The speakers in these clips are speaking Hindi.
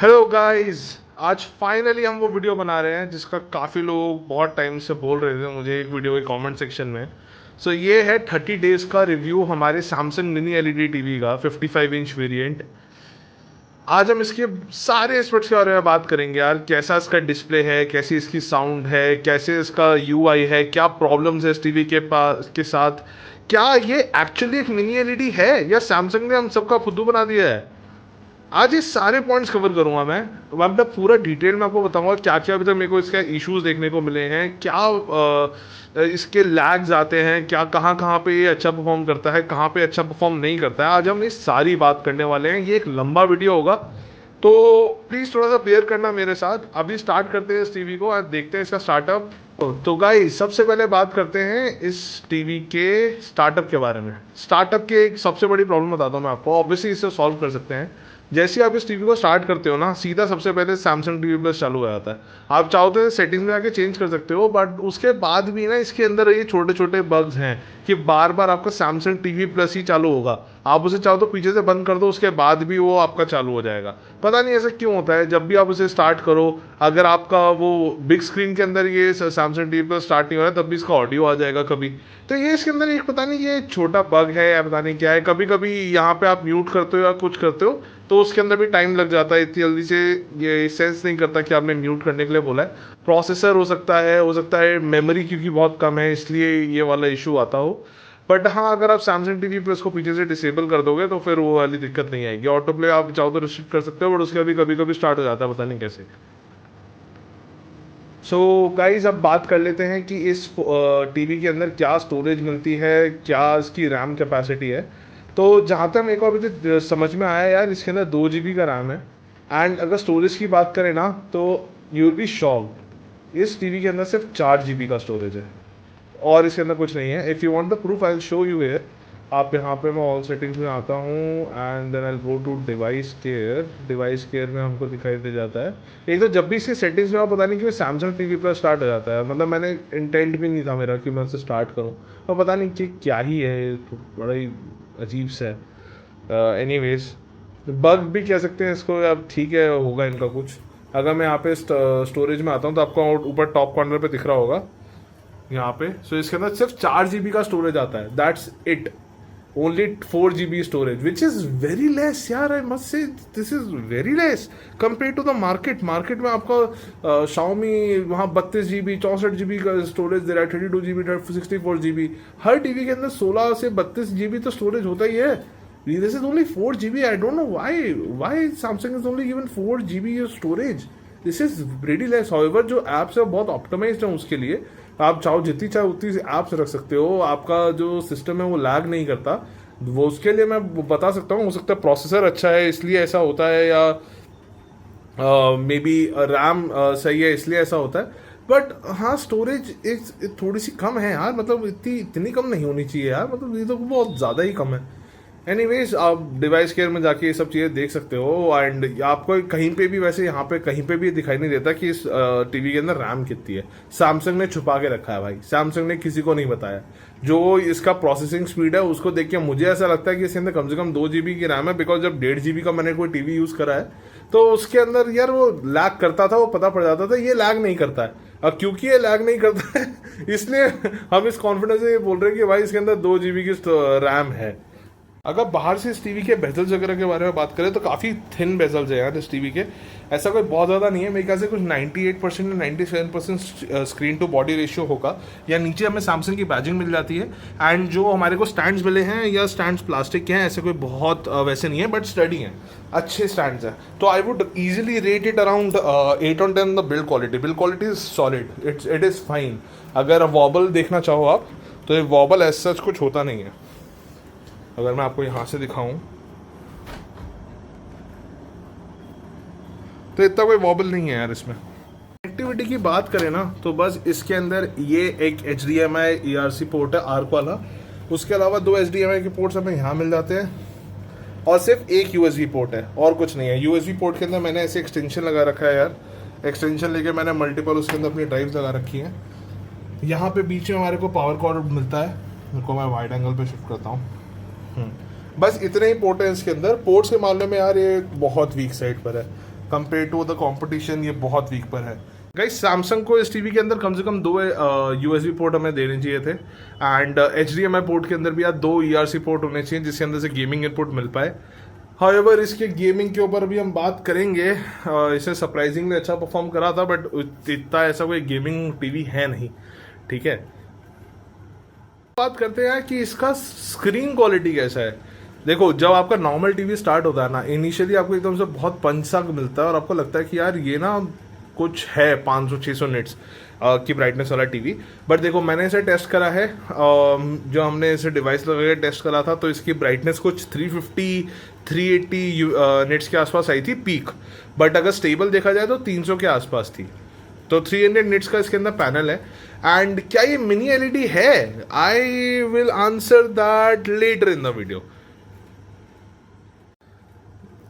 Hello guys. आज फाइनली हम वो वीडियो बना रहे हैं जिसका काफ़ी लोग बहुत टाइम से बोल रहे थे मुझे एक वीडियो के कमेंट सेक्शन में। ये है 30 डेज़ का रिव्यू हमारे सैमसंग मिनी एलईडी टीवी का 55 इंच वेरिएंट। आज हम इसके सारे एस्पेक्ट्स के बारे में बात करेंगे यार। कैसा इसका डिस्प्ले है, कैसी इसकी साउंड है, कैसे इसका यूआई है, क्या प्रॉब्लम्स है इस टीवी के पास के साथ, क्या ये एक्चुअली एक मिनी एलईडी है या सैमसंग ने हम सबका फुद्दू बना दिया है। आज ये सारे पॉइंट्स कवर करूंगा मैं। अब मैं पूरा डिटेल में आपको बताऊंगा क्या क्या अभी तक मेरे को इसका इश्यूज देखने को मिले हैं, क्या इसके लैग्स आते हैं, क्या कहाँ कहाँ पे ये अच्छा परफॉर्म करता है, कहाँ पे अच्छा परफॉर्म नहीं करता है। आज हम इस सारी बात करने वाले हैं। ये एक लंबा वीडियो होगा तो प्लीज़ थोड़ा सा बेयर करना मेरे साथ। अभी स्टार्ट करते हैं इस टीवी को, आज देखते हैं इसका स्टार्टअप। तो गाइस सबसे पहले बात करते हैं इस टीवी के स्टार्टअप के बारे में। स्टार्टअप की एक सबसे बड़ी प्रॉब्लम बताता हूँ मैं आपको, ऑब्वियसली इसे सॉल्व कर सकते हैं। जैसे ही आप इस टीवी को स्टार्ट करते हो ना, सीधा सबसे पहले सैमसंग टीवी प्लस चालू हो जाता है। आप चाहो तो सेटिंग्स में आके चेंज कर सकते हो, बट उसके बाद भी ना इसके अंदर ये छोटे छोटे बग्स हैं कि बार बार आपका सैमसंग टीवी प्लस ही चालू होगा। आप उसे चाहो तो पीछे से बंद कर दो, उसके बाद भी वो आपका चालू हो जाएगा। पता नहीं ऐसा क्यों होता है। जब भी आप उसे स्टार्ट करो, अगर आपका वो बिग स्क्रीन के अंदर ये सैमसंग टीवी प्लस स्टार्ट नहीं हो रहा है, तब भी इसका ऑडियो आ जाएगा कभी। तो ये इसके अंदर एक पता नहीं ये छोटा बग है या पता नहीं क्या है। कभी कभी यहाँ पे आप म्यूट करते हो या कुछ करते हो तो उसके अंदर भी टाइम लग जाता है। इतनी जल्दी से ये सेंस नहीं करता कि आपने म्यूट करने के लिए बोला है। प्रोसेसर हो सकता है मेमोरी क्योंकि बहुत कम है इसलिए ये वाला इशू आता हो। बट हाँ, अगर आप सैमसंग टीवी प्लस को पीछे से डिसेबल कर दोगे तो फिर वो वाली दिक्कत नहीं आएगी। ऑटो प्ले आप चाहो तो रिस्ट्रिक्ट कर सकते हो, बट उसका भी कभी कभी स्टार्ट हो जाता है, पता नहीं कैसे। गाइज अब बात कर लेते हैं कि इस टीवी के अंदर क्या स्टोरेज मिलती है, क्या इसकी रैम कैपेसिटी है। तो जहाँ तक मेरे को अभी तक समझ में आया यार, इसके अंदर 2 GB का रैम है। एंड अगर स्टोरेज की बात करें ना तो यू विल बी शॉक्ड, इस टीवी के अंदर सिर्फ 4 GB का स्टोरेज है और इसके अंदर कुछ नहीं है। If you want the proof I will show you here. आप यहाँ पे मैं ऑल सेटिंग्स में आता हूँ and then I go to device care. Device care में हमको दिखाई दे जाता है एक तो जब भी इसके सेटिंग्स में आप पता नहीं क्यों सैमसंग टीवी प्लस स्टार्ट हो जाता है। मतलब मैंने इंटेंट भी नहीं था मेरा कि मैं उसे स्टार्ट करूँ, और पता नहीं कि क्या ही है, तो बड़ा ही अजीब सा है। एनीवेज बग भी कह सकते हैं इसको, अब ठीक है होगा इनका कुछ। अगर मैं यहाँ पे स्टोरेज में आता हूँ तो आपको ऊपर टॉप कॉर्नर पे दिख रहा होगा यहाँ पे। इसके अंदर सिर्फ 4 GB का स्टोरेज आता है, that's it. Only 4 GB storage which is very less यार। I must say this is very less compare to the market. Market में आपका शाओमी वहाँ 32 GB 64 GB का स्टोरेज दे रहा है, 32 GB 64 GB। हर टीवी के अंदर 16 से 32 GB तो स्टोरेज होता ही है। This is only 4 GB। I don't know why Samsung is only given 4 GB storage. This is very less. However जो एप्स है बहुत ऑप्टिमाइज्ड है उसके लिए। आप चाहो जितनी चाहे उतनी ऐप्स रख सकते हो, आपका जो सिस्टम है वो लैग नहीं करता। वो उसके लिए मैं बता सकता हूँ, हो सकता है प्रोसेसर अच्छा है इसलिए ऐसा होता है, या मे बी रैम सही है इसलिए ऐसा होता है। बट हाँ, स्टोरेज एक थोड़ी सी कम है यार। मतलब इतनी कम नहीं होनी चाहिए यार, मतलब ये तो बहुत ज़्यादा ही कम है। एनीवेज आप डिवाइस केयर में जाके ये सब चीज़ें देख सकते हो। एंड आपको कहीं पे भी वैसे यहाँ पे कहीं पे भी दिखाई नहीं देता कि इस टीवी के अंदर रैम कितनी है। सैमसंग ने छुपा के रखा है भाई, सैमसंग ने किसी को नहीं बताया। जो इसका प्रोसेसिंग स्पीड है उसको देख के मुझे ऐसा लगता है कि इसके अंदर कम से कम 2 GB की रैम है। बिकॉज जब 1.5 GB का मैंने कोई टीवी यूज़ करा है तो उसके अंदर यार वो लैग करता था, वो पता पड़ जाता था। ये लैग नहीं करता है। अब क्योंकि ये लैग नहीं करता है इसलिए हम इस कॉन्फिडेंस से ये बोल रहे हैं कि भाई इसके अंदर 2 GB की रैम है। अगर बाहर से इस टीवी के बेजल्स वगैरह के बारे में बात करें तो काफ़ी थिन बेजल्स है यार इस टीवी के। ऐसा कोई बहुत ज़्यादा नहीं है, मेरे ख्याल से कुछ 98% या 97% स्क्रीन टू बॉडी रेशियो होगा। या नीचे हमें सैमसंग की बैजिंग मिल जाती है। एंड जो हमारे को स्टैंड्स मिले हैं या स्टैंड्स प्लास्टिक के हैं, ऐसे कोई बहुत वैसे नहीं है, बट स्टडी हैं, अच्छे स्टैंड्स हैं। तो I would easily rate it around 8 on 10। The build quality is solid, it is fine. अगर वॉबल देखना चाहो आप तो ये वॉबल एज सच कुछ होता नहीं है। अगर मैं आपको यहाँ से दिखाऊं तो इतना कोई वॉबल नहीं है यार इसमें। कनेक्टिविटी की बात करें ना तो बस इसके अंदर ये एक HDMI ERC पोर्ट है आर्क वाला। उसके अलावा 2 HDMI के पोर्ट्स हमें यहाँ मिल जाते हैं और सिर्फ एक USB पोर्ट है और कुछ नहीं है। USB पोर्ट के अंदर मैंने ऐसे एक्सटेंशन लगा रखा है यार। एक्सटेंशन लेके मैंने मल्टीपल उसके अंदर अपनी ड्राइव्स लगा रखी हैं। यहाँ पे बीच में हमारे को पावर कॉर्ड मिलता है, उनको मैं वाइड एंगल पे शिफ्ट करता हूँ। बस इतने ही पोर्ट है इसके अंदर। पोर्ट्स के मामले में यार ये बहुत वीक साइड पर है। कंपेयर टू द कंपटीशन ये बहुत वीक पर है। गाइस सैमसंग को इस टीवी के अंदर कम से कम 2 USB पोर्ट हमें देने चाहिए थे, एंड HDMI पोर्ट के अंदर भी यार 2 ERC पोर्ट होने चाहिए जिसके अंदर से गेमिंग इनपुट मिल पाए। हाउएवर इसके गेमिंग के ऊपर भी हम बात करेंगे, इसे सरप्राइजिंगली अच्छा परफॉर्म करा था, बट इतना ऐसा कोई गेमिंग टीवी है नहीं, ठीक है। बात करते हैं कि इसका स्क्रीन क्वालिटी कैसा है। देखो जब आपका नॉर्मल टीवी स्टार्ट होता है ना, इनिशियली आपको एकदम से बहुत पंच सा मिलता है और आपको लगता है कि यार ये ना कुछ है 500-600 निट्स की ब्राइटनेस वाला टीवी। बट देखो मैंने इसे टेस्ट करा है, जो हमने इसे डिवाइस लगा के टेस्ट करा था, तो इसकी ब्राइटनेस कुछ 350-380 निट्स के आसपास आई थी पीक, बट अगर स्टेबल देखा जाए तो 300 के आसपास थी। तो 300 निट्स का इसके अंदर पैनल है। एंड क्या ये मिनी LED है? I will answer that later in the video.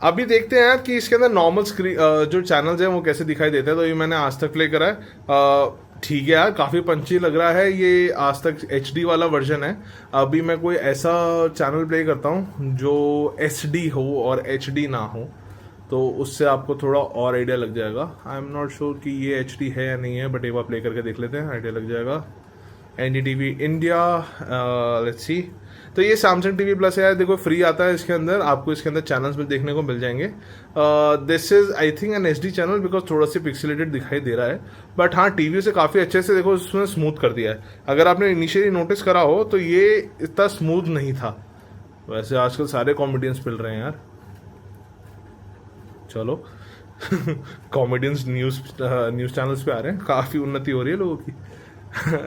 अभी देखते हैं कि इसके अंदर नॉर्मल स्क्रीन जो चैनल्स हैं वो कैसे दिखाई देते हैं। तो ये मैंने आज तक प्ले करा है, ठीक है यार, काफ़ी पंची लग रहा है। ये आज तक HD वाला वर्जन है। अभी मैं कोई ऐसा चैनल प्ले करता हूँ जो SD हो और HD ना हो, तो उससे आपको थोड़ा और आइडिया लग जाएगा। आई एम नॉट श्योर कि ये HD है या नहीं है, बट एक बार प्ले करके देख लेते हैं, आइडिया लग जाएगा। NDTV India, let's see. तो ये सैमसंग TV प्लस है, देखो फ्री आता है इसके अंदर, आपको इसके अंदर चैनल्स भी देखने को मिल जाएंगे। This is I think an HD channel, because थोड़ा सी पिक्सेलेटेड दिखाई दे रहा है, बट हाँ टीवी से काफ़ी अच्छे से देखो उसने स्मूथ कर दिया है। अगर आपने इनिशियली नोटिस करा हो तो ये इतना स्मूथ नहीं था। वैसे आजकल सारे कॉमेडियंस मिल रहे हैं यार, चलो कॉमेडियंस न्यूज़ चैनल्स पे आ रहे हैं, काफ़ी उन्नति हो रही है लोगों की।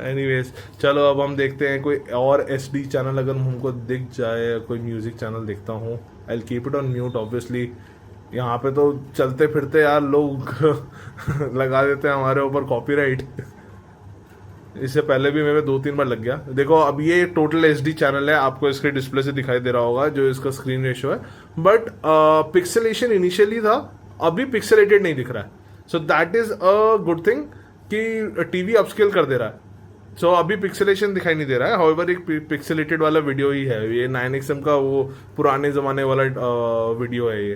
एनीवेज चलो अब हम देखते हैं कोई और SD चैनल अगर हमको दिख जाए, कोई म्यूज़िक चैनल देखता हूँ। I will keep it on mute obviously. यहाँ पे तो चलते फिरते यार लोग लगा देते हैं हमारे ऊपर कॉपीराइट। इससे पहले भी मेरे 2-3 बार लग गया। देखो अब ये टोटल HD चैनल है, आपको इसके डिस्प्ले से दिखाई दे रहा होगा जो इसका स्क्रीन रेशियो है, बट पिक्सेलेशन इनिशियली था, अभी पिक्सेलेटेड नहीं दिख रहा है। So that is a good thing कि टीवी अपस्केल कर दे रहा है। सो अभी पिक्सेलेशन दिखाई नहीं दे रहा है। हाउएवर एक पिक्सेलेटेड वाला वीडियो ही है ये, 9XM का वो पुराने जमाने वाला वीडियो है ये,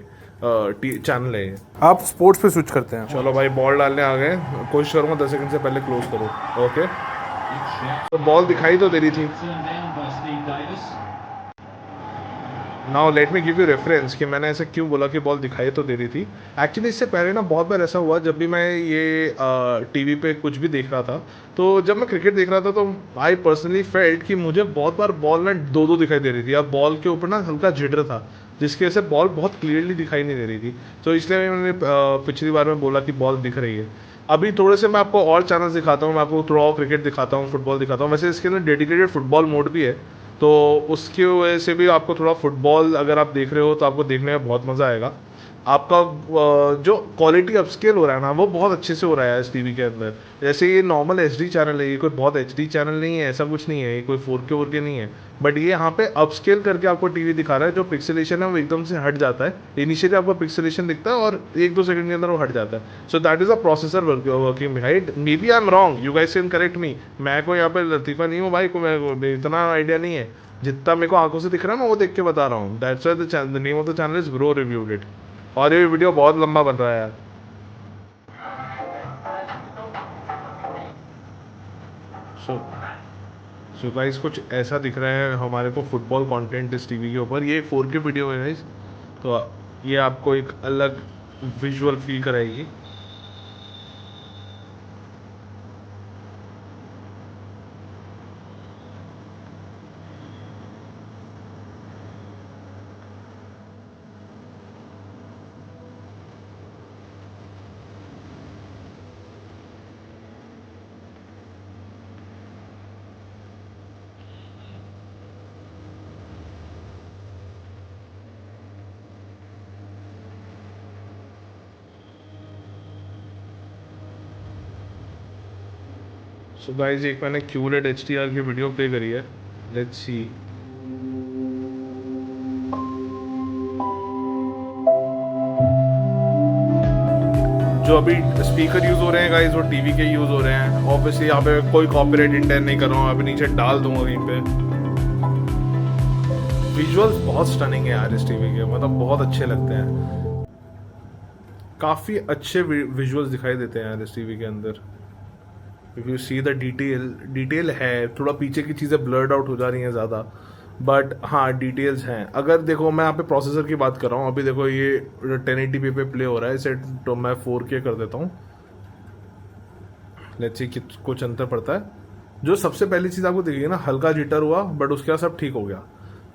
चैनल है ये। आप स्पोर्ट्स पे स्विच करते हैं। चलो भाई बॉल डालने आ गए, कोशिश करूंगा 10 सेकंड से पहले क्लोज करो। ओके तो बॉल दिखाई तो दे रही थी। Now let me give you reference कि मैंने ऐसे क्यों बोला कि बॉल दिखाई तो दे रही थी। एक्चुअली इससे पहले ना बहुत बार ऐसा हुआ, जब भी मैं ये टीवी पे कुछ भी देख रहा था, तो जब मैं क्रिकेट देख रहा था तो आई पर्सनली फेल्ट कि मुझे बहुत बार बॉल ना दो दिखाई दे रही थी, अब बॉल के ऊपर ना हल्का जिटर था, जिसकी वजह से बॉल बहुत क्लियरली दिखाई नहीं दे रही थी। तो इसलिए मैंने पिछली बार में बोला कि बॉल दिख रही है। अभी थोड़े से मैं आपको और चैनल्स दिखाता हूँ, मैं आपको थोड़ा और क्रिकेट दिखाता हूँ, फुटबॉल दिखाता हूँ। वैसे इसके अंदर डेडिकेटेड फुटबॉल मोड भी है, तो उसकी वजह से भी आपको थोड़ा फुटबॉल अगर आप देख रहे हो तो आपको देखने में बहुत मज़ा आएगा। आपका जो क्वालिटी अपस्केल हो रहा है ना वो बहुत अच्छे से हो रहा है इस टीवी के अंदर। जैसे ये नॉर्मल HD चैनल है, ये कोई बहुत HD चैनल नहीं है, ऐसा कुछ नहीं है, ये कोई 4K नहीं है, बट ये यहाँ पे अपस्केल करके आपको टीवी दिखा रहा है। जो पिक्सेलेशन है वो एकदम से हट जाता है, इनिशियली आपको पिक्सेलेशन दिखता है और 1-2 सेकंड के अंदर वो हट जाता है। So that is a processor working behind. Maybe I am wrong, you guys can correct me. मैं को यहाँ पे लतीफ़ा नहीं हूँ भाई, को मैं इतना आइडिया नहीं है, जितना मेरे को आंखों से दिख रहा है ना वो देख के बता रहा हूँ। That's why the name of the channel is bro reviewed it. और ये वीडियो बहुत लंबा बन रहा है यार। सो गाइस कुछ ऐसा दिख रहा है हमारे को फुटबॉल कंटेंट इस टीवी के ऊपर। ये 4K वीडियो है गाइस, तो ये आपको एक अलग विजुअल फील कराएगी। सो गाइस एक मैंने QLED HDR की वीडियो प्ले करी है, लेट्स सी। जो अभी स्पीकर यूज़ हो रहे हैं गाइस वो टीवी के यूज़ हो रहे हैं। ऑब्वियसली यहाँ पे कोई कॉपीराइट इंटेंट नहीं कर रहा हूँ, अभी नीचे डाल दूंगा कहीं पे। विजुअल्स बहुत स्टनिंग है यार इस टीवी के, मतलब बहुत अच्छे लगते हैं। काफ़ी अच्छे विजुअल्स दिखाई देते हैं यार इस टीवी के अंदर। If you see the detail है, थोड़ा पीछे की चीज़ें ब्लर्ड आउट हो जा रही हैं ज़्यादा, बट हाँ डिटेल्स हैं। अगर देखो मैं यहाँ पे प्रोसेसर की बात कर रहा हूँ, अभी देखो ये 1080p पे प्ले हो रहा है, इसे तो मैं 4K कर देता हूँ, लेट्स सी कुछ अंतर पड़ता है। जो सबसे पहली चीज़ आपको दिखेगी ना, हल्का जिटर हुआ, बट उसके बाद सब ठीक हो गया।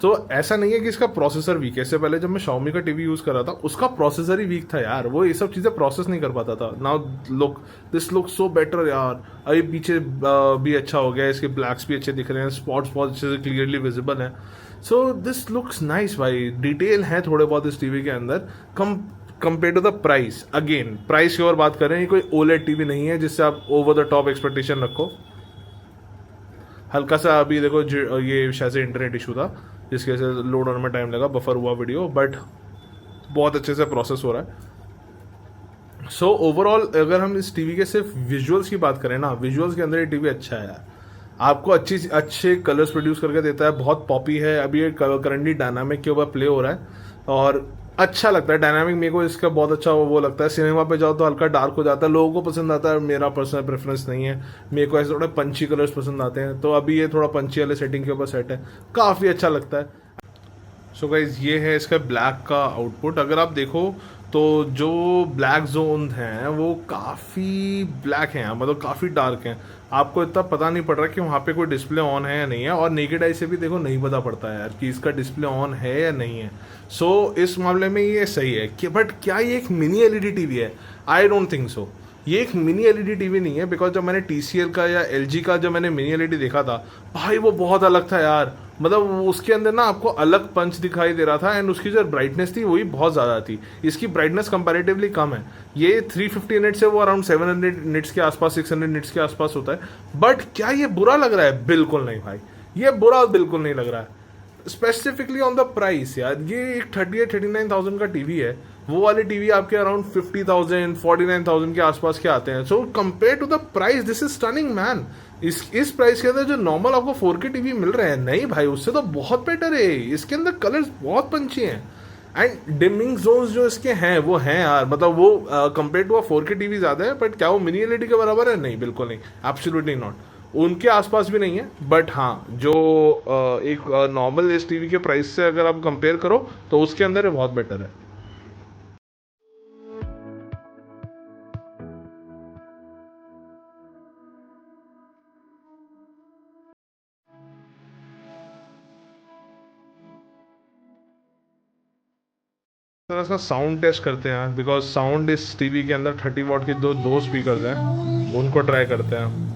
तो ऐसा नहीं है कि इसका प्रोसेसर वीक है। इससे पहले जब मैं Xiaomi का टीवी यूज़ कर रहा था, उसका प्रोसेसर ही वीक था यार, वो ये सब चीज़ें प्रोसेस नहीं कर पाता था। Now look, this look so better यार। अभी पीछे भी अच्छा हो गया, इसके ब्लैक्स भी अच्छे दिख रहे हैं, स्पॉट्स बहुत अच्छे से क्लियरली विजिबल हैं। सो दिस लुक्स नाइस भाई। डिटेल है थोड़े बहुत इस टीवी के अंदर compare to the price. Again price की और बात करें, ये कोई OLED टीवी नहीं है जिससे आप ओवर द टॉप एक्सपेक्टेशन रखो। हल्का सा अभी देखो ये शायद से इंटरनेट इशू था जिसकी वजह से लोड होने में टाइम लगा, बफर हुआ वीडियो, बट बहुत अच्छे से प्रोसेस हो रहा है। सो ओवरऑल अगर हम इस टीवी के सिर्फ विजुअल्स की बात करें ना, विजुअल्स के अंदर ये टीवी अच्छा है यार। आपको अच्छे कलर्स प्रोड्यूस करके देता है, बहुत पॉपी है। अभी ये करंटली डायनामिक के ऊपर प्ले हो रहा है और अच्छा लगता है। डायनामिक मेरे को इसका बहुत अच्छा वो लगता है। सिनेमा पे जाओ तो हल्का डार्क हो जाता है, लोगों को पसंद आता है, मेरा पर्सनल प्रेफरेंस नहीं है। मेरे को ऐसे थोड़े पंची कलर्स पसंद आते हैं, तो अभी ये थोड़ा पंची वाले सेटिंग के ऊपर सेट है, काफ़ी अच्छा लगता है। सो गाइज ये है इसका ब्लैक का आउटपुट। अगर आप देखो तो जो ब्लैक जोन हैं वो काफ़ी ब्लैक हैं, मतलब काफ़ी डार्क हैं। आपको इतना पता नहीं पड़ रहा कि वहाँ पे कोई डिस्प्ले ऑन है या नहीं है, और नेकेड आई से भी देखो नहीं पता पड़ता है यार कि इसका डिस्प्ले ऑन है या नहीं है। सो इस मामले में ये सही है कि, बट क्या ये एक मिनी एलईडी टीवी है? I don't think so. ये एक मिनी एलईडी टीवी नहीं है, बिकॉज जब मैंने TCL का या LG का जब मैंने मिनी एलईडी देखा था भाई, वो बहुत अलग था यार। मतलब उसके अंदर ना आपको अलग पंच दिखाई दे रहा था, एंड उसकी जो ब्राइटनेस थी वही बहुत ज़्यादा थी। इसकी ब्राइटनेस कंपैरेटिवली कम है। ये 350 निट्स है, वो अराउंड 700 निट्स के आसपास, 600 निट्स के आसपास होता है। बट क्या ये बुरा लग रहा है? बिल्कुल नहीं भाई, ये बुरा बिल्कुल नहीं लग रहा है। स्पेसिफिकली ऑन द प्राइस यार, ये एक 38-39,000 का टीवी है। वो वाले टीवी आपके अराउंड 50,000 49,000 के आसपास के आते हैं। So compare to the price, this is stunning man. इस प्राइस के अंदर जो नॉर्मल आपको 4K टीवी मिल रहे हैं, नहीं भाई उससे तो बहुत बेटर है। इसके अंदर कलर्स बहुत पंची हैं, एंड डिमिंग जोन्स जो इसके हैं वो हैं यार, मतलब वो कंपेयर टू 4K टीवी ज़्यादा है। बट क्या वो मिनी एलईडी के बराबर है? नहीं, बिल्कुल नहीं, एब्सोल्युटली नॉट। उनके आसपास भी नहीं है। बट हाँ, जो एक नॉर्मल इस टीवी के प्राइस से अगर आप कंपेयर करो तो उसके अंदर ये बहुत बेटर है। तो इसका साउंड टेस्ट करते हैं, बिकॉज साउंड इस टीवी के अंदर 30 वॉट के दो स्पीकर्स हैं, उनको ट्राई करते हैं।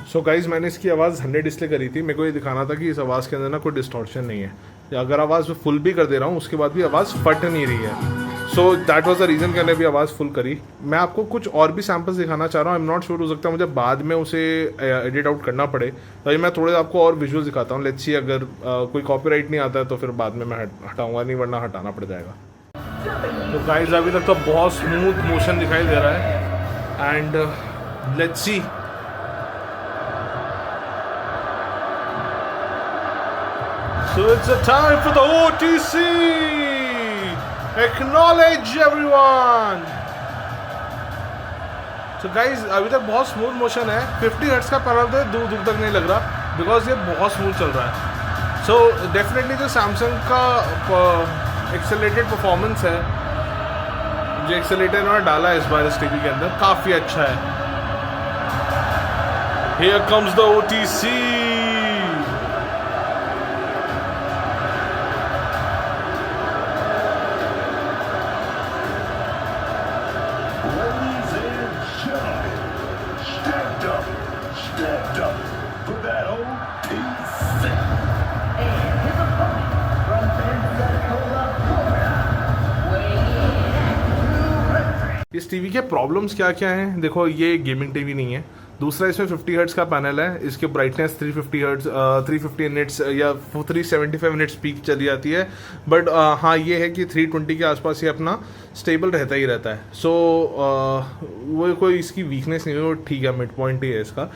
सो गाइज मैंने इसकी आवाज़ 100 इसलिए करी थी, मेरे को ये दिखाना था कि इस आवाज़ के अंदर ना कोई डिस्टॉर्शन नहीं है, या अगर आवाज़ फुल भी कर दे रहा हूँ उसके बाद भी आवाज़ फट नहीं रही है। So that was the reason कि मैंने भी आवाज़ फुल करी। मैं आपको कुछ और भी सैम्पल्स दिखाना चाह रहा हूँ। आई एम नॉट श्योर, हो सकता है मुझे बाद में उसे एडिट आउट करना पड़े, तो मैं थोड़े आपको और विजुअल दिखाता हूँ। लेट्स सी, अगर कोई कॉपीराइट नहीं आता है तो फिर बाद में मैं हटाऊँगा, नहीं वरना हटाना पड़ जाएगा। तो गाइज अभी तक तो बहुत स्मूथ मोशन दिखाई दे रहा है, and let's see. So it's a time for the OTC! Acknowledge everyone! तो गाइज अभी तक बहुत स्मूथ मोशन है, 50 हर्ट्ज का पैनल तो दूर दूर तक नहीं लग रहा, बिकॉज ये बहुत स्मूथ चल रहा है। सो डेफिनेटली जो सैमसंग का एक्सेलेटेड परफॉर्मेंस है, जो एक्सेलेटर इन्होंने डाला है इस बार इस टीवी के अंदर, काफ़ी अच्छा है। Here comes the OTC. Stepped up for that OTC. And his opponent from Pensacola, Florida, weighing in at 200. इस टीवी के प्रॉब्लम्स क्या क्या हैं? देखो, ये गेमिंग टीवी नहीं है। दूसरा, इसमें 50 हर्ट्ज का पैनल है, इसकी ब्राइटनेस 350 हर्ट्ज 350 निट्स या 375 निट्स पीक चली जाती है। बट हाँ, ये है कि 320 के आसपास ये अपना स्टेबल रहता ही रहता है। सो वो कोई इसकी वीकनेस नहीं है, वो ठीक है, मिड पॉइंट ही है इसका।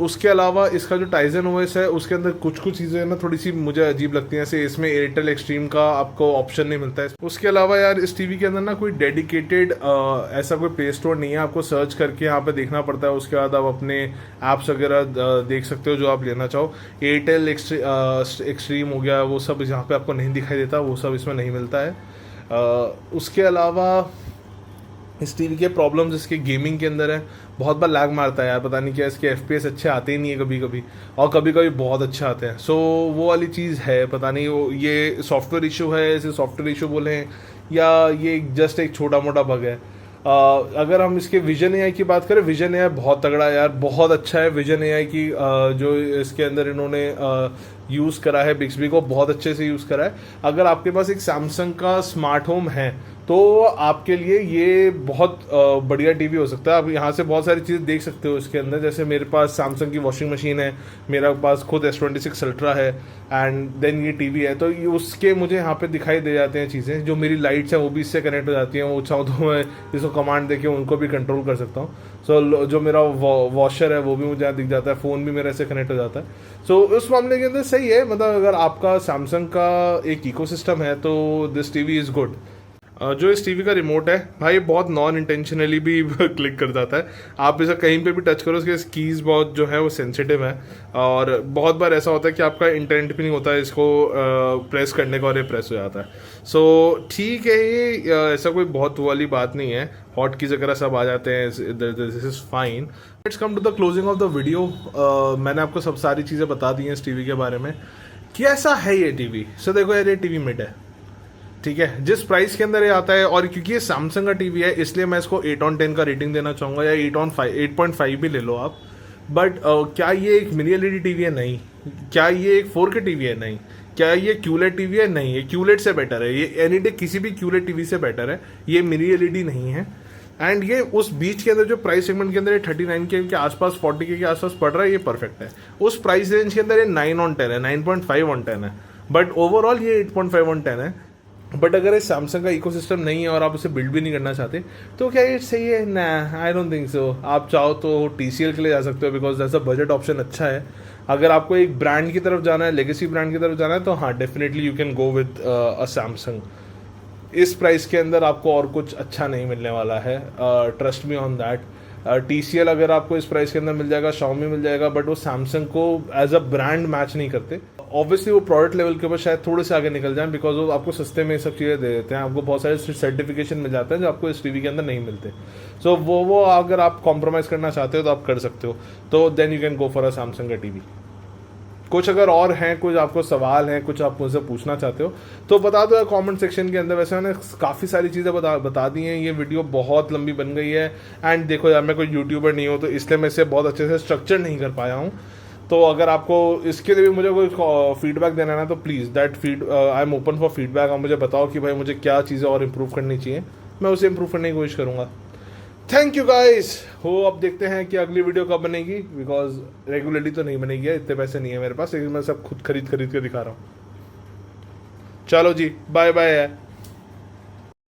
उसके अलावा इसका जो टाइजन ओएस है उसके अंदर कुछ कुछ चीज़ें ना थोड़ी सी मुझे अजीब लगती हैं, जैसे इसमें एयरटेल एक्सट्रीम का आपको ऑप्शन नहीं मिलता है। उसके अलावा यार इस टीवी के अंदर ना कोई डेडिकेटेड ऐसा कोई प्ले स्टोर नहीं है, आपको सर्च करके यहाँ पे देखना पड़ता है। उसके बाद आप अपने ऐप्स वगैरह देख सकते हो जो आप लेना चाहो। एयरटेल एक्सट्रीम हो गया, वो सब यहाँ पे आपको नहीं दिखाई देता, वो सब इसमें नहीं मिलता है। उसके अलावा इस टीवी के प्रॉब्लम्स इसके गेमिंग के अंदर है, बहुत बार लैग मारता है यार, पता नहीं क्या, इसके एफपीएस अच्छे आते ही नहीं है कभी कभी, और कभी कभी बहुत अच्छे आते हैं। सो वो वाली चीज़ है, पता नहीं वो ये सॉफ्टवेयर इशू है, इसे सॉफ्टवेयर इशू बोलें या ये जस्ट एक छोटा मोटा बग है। अगर हम इसके विजन एआई की बात करें, विजन एआई बहुत तगड़ा है यार, बहुत अच्छा है विजन एआई की। जो इसके अंदर इन्होंने यूज़ करा है, बिक्सबी को बहुत अच्छे से यूज़ करा है। अगर आपके पास एक सैमसंग का स्मार्ट होम है तो आपके लिए ये बहुत बढ़िया टीवी हो सकता है। आप यहाँ से बहुत सारी चीज़ें देख सकते हो इसके अंदर, जैसे मेरे पास सैमसंग की वॉशिंग मशीन है, मेरे पास खुद S26 अल्ट्रा है, एंड देन ये टीवी है, तो ये उसके मुझे यहाँ पे दिखाई दे जाते हैं चीज़ें। जो मेरी लाइट्स हैं वो भी इससे कनेक्ट हो जाती हैं, वो चाहूँ तो मैं इसको कमांड देके उनको भी कंट्रोल कर सकता हूँ। सो जो मेरा वॉशर है वो भी मुझे यहाँ दिख जाता है, फ़ोन भी मेरा इससे कनेक्ट हो जाता है। सो उस मामले के अंदर सही है, मतलब अगर आपका सैमसंग का एक इकोसिस्टम है तो दिस टीवी इज़ गुड। जो इस टीवी का रिमोट है भाई, बहुत नॉन इंटेंशनली भी क्लिक कर जाता है। आप इसे कहीं पे भी टच करो, उसके कीज़ बहुत जो है वो सेंसिटिव है, और बहुत बार ऐसा होता है कि आपका इंटेंट भी नहीं होता है इसको प्रेस करने का और ये प्रेस हो जाता है। सो ठीक है, ये ऐसा कोई बहुत वाली बात नहीं है, हॉट कीज वगैरह सब आ जाते हैं, this is fine. Let's come to the closing of the video. मैंने आपको सब सारी चीज़ें बता दी हैं इस टीवी के बारे में, कैसा है ये टीवी। सो देखो यार, ये टीवी मिड है, ठीक है, जिस प्राइस के अंदर ये आता है, और क्योंकि ये सैमसंग का टीवी है इसलिए मैं इसको 8/10 का रेटिंग देना चाहूँगा, या 8.5 भी ले लो आप। बट क्या ये एक मिनी एलईडी टीवी है? नहीं। क्या ये एक 4K टीवी है? नहीं। क्या ये क्यूलेट टीवी है? नहीं। ये क्यूलेट से बेटर है, ये एनी डे किसी भी क्यूलेट टीवी से बेटर है, ये मिनी एलईडी नहीं है। एंड ये उस बीच के अंदर जो प्राइस सेगमेंट के अंदर 39K के आसपास 40K के आसपास पड़ रहा है, ये परफेक्ट है। उस प्राइस रेंज के अंदर ये 9/10 है, 9.5/10 है, बट ओवरऑल ये 8.5/10 है। बट अगर ये सैमसंग का इकोसिस्टम नहीं है और आप उसे बिल्ड भी नहीं करना चाहते तो क्या ये सही है? ना, आई डोंट थिंक सो। आप चाहो तो TCL के लिए जा सकते हो, because that's a budget option अच्छा है। अगर आपको एक ब्रांड की तरफ जाना है, लेगेसी ब्रांड की तरफ जाना है, तो हाँ, definitely you can go with a Samsung. इस प्राइस के अंदर आपको और कुछ अच्छा नहीं मिलने वाला है, trust me on that. TCL अगर आपको इस प्राइस के अंदर मिल जाएगा, Xiaomi मिल जाएगा, बट वो सैमसंग को एज अ ब्रांड मैच नहीं करते। ऑब्वियसली वो प्रोडक्ट लेवल के ऊपर शायद थोड़े से आगे निकल जाएं, बिकॉज वो आपको सस्ते में सब चीज़ें दे देते हैं, आपको बहुत सारे सर्टिफिकेशन मिल जाते हैं जो आपको इस टीवी के अंदर नहीं मिलते। सो वो अगर आप कॉम्प्रोमाइज़ करना चाहते हो तो आप कर सकते हो, तो then you can go for a Samsung का टीवी। कुछ अगर और हैं, कुछ आपको सवाल हैं, कुछ आप मुझसे पूछना चाहते हो तो बता दो यार कमेंट सेक्शन के अंदर। वैसे मैंने काफ़ी सारी चीज़ें बता दी हैं, ये वीडियो बहुत लंबी बन गई है। एंड देखो यार, मैं कोई यूट्यूबर नहीं हूँ, तो इसलिए मैं इसे बहुत अच्छे से स्ट्रक्चर नहीं कर पाया हूँ। तो अगर आपको इसके लिए भी मुझे कोई फीडबैक देना है ना, तो please I am open for feedback. आप मुझे बताओ कि भाई मुझे क्या चीज़ें और इम्प्रूव करनी चाहिए, मैं उसे इम्प्रूव करने की कोशिश करूँगा। Thank you guys. हो अब देखते हैं कि अगली वीडियो कब बनेगी, बिकॉज रेगुलरली तो नहीं बनेगी, इतने पैसे नहीं है मेरे पास, लेकिन मैं सब खुद खरीद के दिखा रहा हूँ। चलो जी, बाय बाय है।